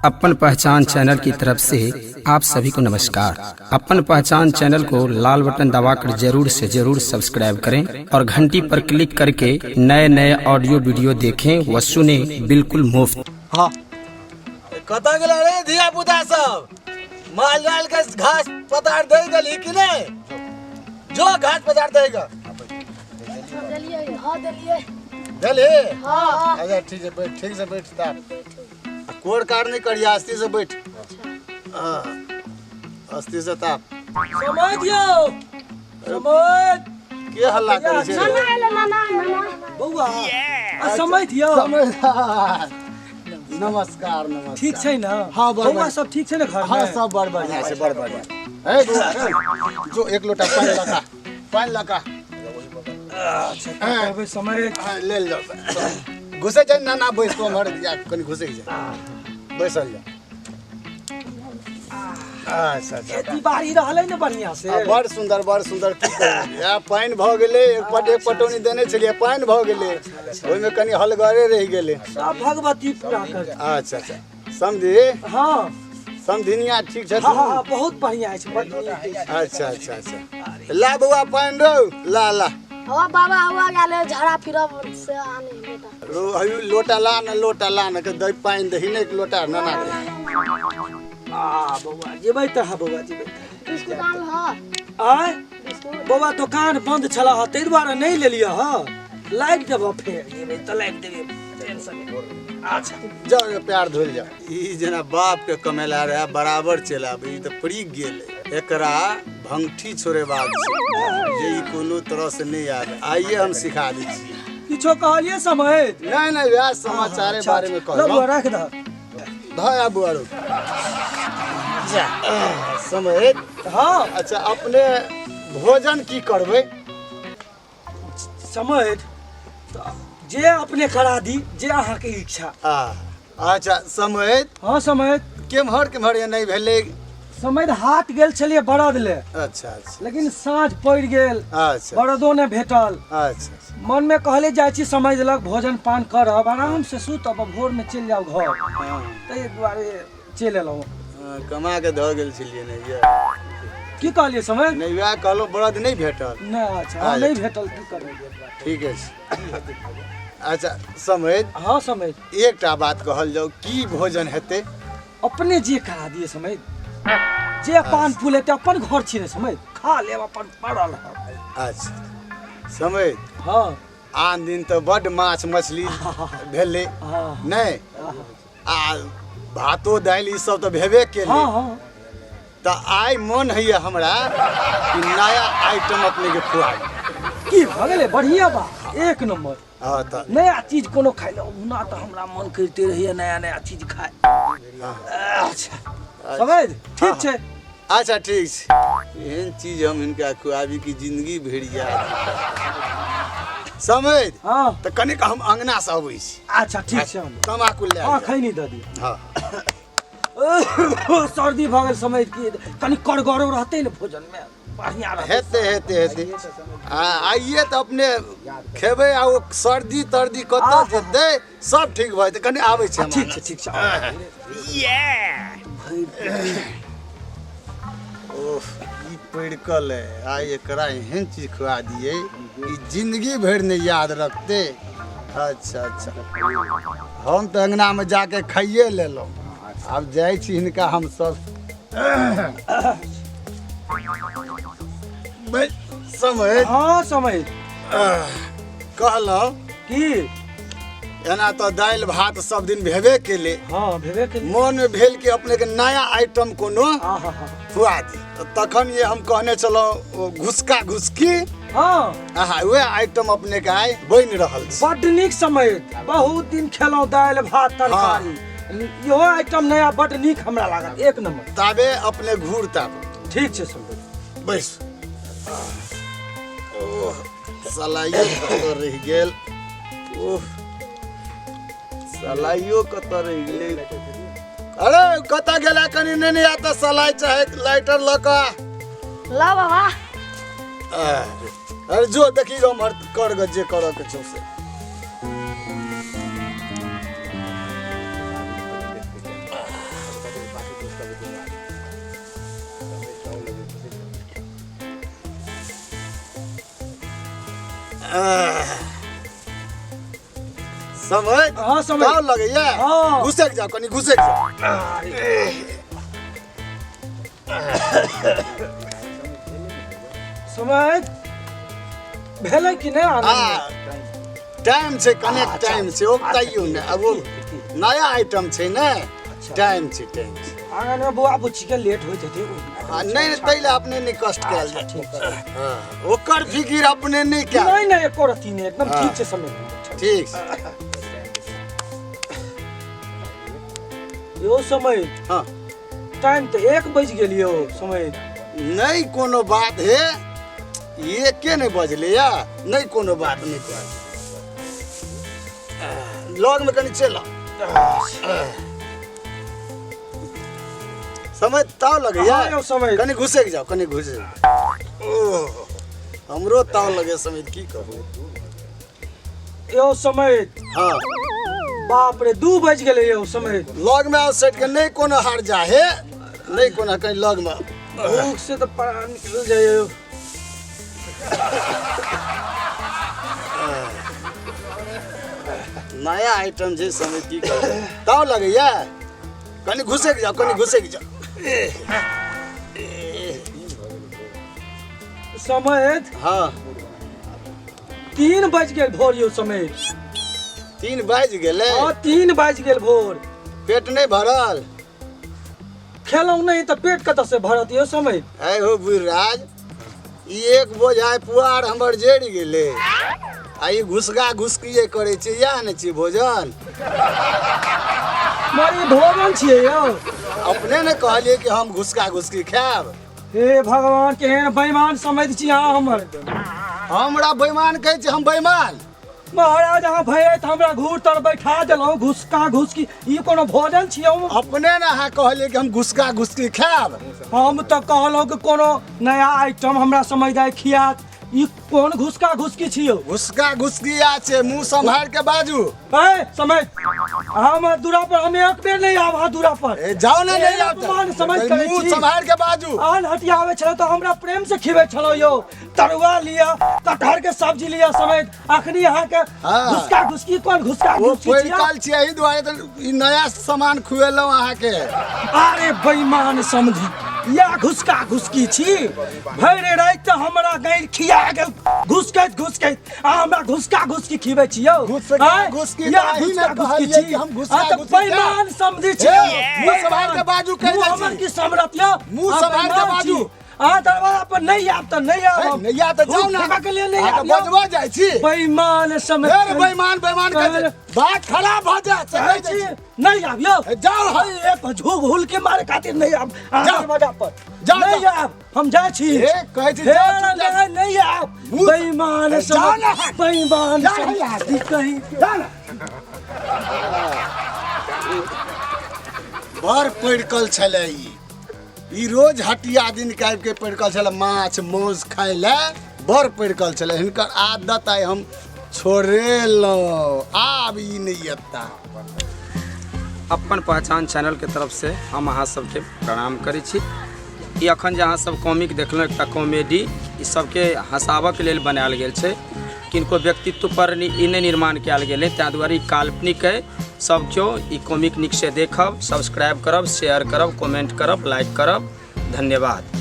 अपन पहचान चैनल की तरफ से आप सभी को नमस्कार। अपन पहचान चैनल को लाल बटन दबाकर जरूर से जरूर सब्सक्राइब करें और घंटी पर क्लिक करके नए नए ऑडियो वीडियो देखें व सुने बिल्कुल मुफ्त। हाँ कता गेला रे धिया पुता सब माल जाल के घास पतार दे देली कि नहीं? जो घास पतार देगा दलिए हाँ दलिए देली। हाँ अच्छा ठीक से बैठता कोड़ कार नहीं करिए आस्ती से बैठ। आस्ती से ताप समझ गयो समझ के हल्ला करे छे नाना बौआ आ समझ दियो नमस्कार नमस्कार ठीक छै ना? हाँ बड़ बौआ सब ठीक छै ना घर में? हाँ सब बड़ बढ़िया से बड़ बढ़िया। ए बुआ जो एक लोटा पानी लगा अच्छा कहबै समय ले जाओ घुसे जाए ना बैस तो हमर दिया कनी घुसे जाए बैसल जा। अच्छा खेती बाड़ी रहलै ने बढ़िया से? बड़ सुंदर ठीक है। पानी भ गेले एक पटौनी देने छलिए पानी भ गेले ओइ में कनी हलगरे रह गेले सब भगवती पूरा कर। अच्छा समझी हां समझिनिया ठीक छै? हां बहुत बढ़िया छै बड़ नीक। अच्छा ला बउआ पानी रो ला हवा बाबा हुआ गेले झाड़ा फिरब से आने लोटा रो हयु लोटा ला न के दई पानी दही ने लोटा नाना के बौआ जेबै त हा बौआ जेबै बिस्कुट आन हां आय बौआ दुकान बंद छला ह तै दुआरे नहीं लेलिए ह लाइक देब फेर जेबै त लाइक देबै टेंशन। अच्छा जाओ प्यार धोल जा ई जना बाप के कमेला रहा बराबर चलाब ई त पड़ी गेल एकरा भंगठी छोड़ेबाक छै जे ई कोनो तरह से नहीं आवे आइए हम सिखा दै छी। किछो कहलिए समय नहीं व्यास समाचार के बारे में लो कहलो रख द धया बुआरो जा समय। हां अच्छा अपने भोजन की करबै? समय जे अपने करा दी जे अहाँ के इच्छा। अच्छा समय हां समय केम्हर ये नहीं भेले? समय हाट गेल छलिए बरद ले अच्छा लेकिन साँझ पड़ गेल अच्छा बरदो ने भेटल। अच्छा मन में कहले जाय छी समझ लग भोजन पान करब आराम से सुतब भोर में चल जाओ घर तै दुआरे चल एलौ। कमा के ध गेल छलिए ने ये की कहलिए समय? नहीं वह कहलो बरद नहीं भेटल ना अच्छा नहीं भेटल की करबै? ठीक है। अच्छा समय हां समय एकटा बात कहल जाओ की भोजन हेते? अपने जे करा दिए समय जे पान फूल हेते अपन घर छी ने समय खा लेब अपन पड़ल। अच्छा समय हां आन दिन तो बड माछ मछली भेले नहीं आ भातो दाल ई सब तो भेबे केले। हां तो आई मन है हमरा कि नया आइटम अपने के खुआई। की भ गेले? बढ़िया बा एक नंबर। हां त नया चीज कोनो खाइ ले ओना तो हमरा मन करते रहिए नया चीज खाए। अच्छा समझ ठीक छै। अच्छा ठीक छै एहन चीज हम इनका खुआबी की जिंदगी भर याद समझ। हां त कनिक हम अंगना से अबै छी। अच्छा ठीक छै तमाकू ले हां खैनी द दी। हां सर्दी भ गेल समय की कनी करगरो रहते ने भोजन में बढ़िया रहते। हेते आइए तो अपने खेबे आ सर्दी तर्दी कत जेते सब ठीक भ जेते कनी आबै छै। ठीक छै ओह ई पड़कल है आइ एकरा एहन चीज खुआ दिए ई जिंदगी भर नहीं याद रखते। अच्छा हम तो अंगना में जाके खाइए लेलो अब जाए छी हिनका हम सब समय। हां समय कहलो की एना तो दाल भात सब दिन भेबे केले। हां भेबे के मन में भेल कि अपने के नया आइटम कोनो खुआ दी तो तखन ये हम कहने चलो घुसका घुसकी। हां वे आइटम अपने के आइ बन रहल छै। बड नीक समय बहुत दिन खेलौ दाल भात तरकारी यो आइटम नया बड नीक हमरा लागत एक नंबर। ताबे अपने घूर ताब ठीक छै समय बैस। ओह सलाइयो कत रह गेल ओह सलाइयो कत रह गेल। अरे कत गेला कनी नहीं आता सलाई चाहे लाइटर लका ला बाबा। अरे जो देखी हमर कर जे कर के छौ से समझ हाँ, समझ। ताव लगैया हाँ। घुसक जाओ कनी घुसक जाओ समझ भेलै कि नहीं आना टाइम से कनेक्ट टाइम से ओकताइयो ने अब वो नया आइटम छे ने टाइम से टाइम से आंगन में बुआ बुच्ची के लेट होइत हेतै नहीं तैले अपने नहीं कष्ट कैल जाए ओकर फिकिर अपने नहीं क्या नहीं नहीं एको रती नहीं एकदम ठीक से समय ठीक यो समय हाँ टाइम तो 1 बज गेलियो समय नहीं कोनो बात है ये के नहीं बजले या नहीं कोनो बात नहीं कर लॉग में कनी चला समय ताव लगे हाँ, यो समय। कनी घुसे के जाओ कनी घुसे ओह हमरो ताव लगे समय की कहूं यो समय हाँ बाप रे 2 बज गेले यो समय लॉग में आओ सेट के नहीं कोनो हार जा है नहीं कोनो कहीं लॉग में भूख से तो प्राण निकल जाए नया आइटम जे समय की कहूं ताव लगे या कनी घुसे के जाओ कनी घुसे के जाओ समय हाँ 3 बज गेल भोर यो समय 3 बज गेले हाँ 3 बज गेल भोर पेट नहीं भरल खेलौं नहीं तो पेट कतऽ से भरत यो समय है हो बुढ़राज ई एक बोझाय पुआर हमर जड़ गेले आ ई घुसगा घुसकिए करे छै या ने छी भोजन मारी भोजन छियै यो अपने ने कहलिए कि हम घुसका घुसकी खायब हे भगवान केहन बेईमान समझ छी अहाँ हमर हमरा बेईमान कहै छै हम बेईमान महाराज अहाँ भये तऽ हमरा घूर तर बैठा देलहुँ घुसका घुसकी ई कोनो भोजन छियै अपने ने अहाँ कहलिए कि हम घुसका घुसकी खायब हम तऽ कहलहुँ कि कोनो नया आइटम हमरा समझ आइ खियात ई कोन घुसका घुसकी छियौ घुसका घुसकी आ छै मुंह संभाल के बाजू है समझ हम दूरा पर हम एक बेर नहीं आवा दूरा पर ए जाओ ना नहीं आता अपमान समझ करै मुंह छी संभाल के बाजू आन हटिया आवे छलो तो हमरा प्रेम से खिबै छलो यो तरुआ लिया कटहर के सब्जी लिया समेत अखनी अहाँ के हाँ। घुसका घुसकी कोन घुसका वो घुसकी पैर छियै? काल छै एही दुआरे तऽ ई नया सामान खुएलहुँ अहाँ के अरे बेईमान समझी या घुसका घुसकी छी भैरे राति तऽ हमरा गैर खिया गेल घुसकैत हमरा घुसका घुसकी खिबै छियौ घुसका आँय? घुसकी या तऽ अहीं ने घुसका घुसकी कहलियै छी कि हम घुसका आ तऽ घुसकी बेईमान समझी छी ए, मुँह संभाल के बाजू कहि दै छी। हमर की समरत यौ मुँह संभाल के बाजू। अहाँ दरवाजा पर नहीं आब तऽ नहीं आब नैया तऽ जाउ ना के लिए नहीं अहाँ आब तऽ बजबो जाइ छी बेईमान समझ फेर बेईमान कहै छै बात खराब भऽ जायत से कहै कहि दै छी छी। नहीं आब यौ जाओ हई एक झूग हुल के मारे खातिर नहीं आब अहाँ जाओ। दरवाजा पर जाओ, नहीं जाओ। आब हम जाइ छी ए, कहै छी हे, जाओ, चुपचाप। नहीं नहीं आब मुँह- बेईमान ए, जाओ ना। बेईमान जाओ समझ यार। ई कहीं जा ना। बड़ पड़कल छलै ई रोज हटिया दिन काबि के पड़कल छलै माछ मांस खाय ले बड़ पड़कल छलै हिनकर आदत आइ हम छोड़ेलहुँ आब ई नहीं एता अपन पहचान चैनल के तरफ से हम अहाँ सबके प्रणाम करै छी ई अखन जे अहाँ सब कॉमिक देखलहुँ एकटा कॉमेडी ई सबके हँसाबक लेल बनायल गेल छै किनको व्यक्तित्व पर ई नहि निर्माण कयल गेल है ताहि दुआरे ई काल्पनिक है सब केओ ई कॉमिक नीक से देखब सब्सक्राइब करब शेयर करब कमेंट करब लाइक करब धन्यवाद।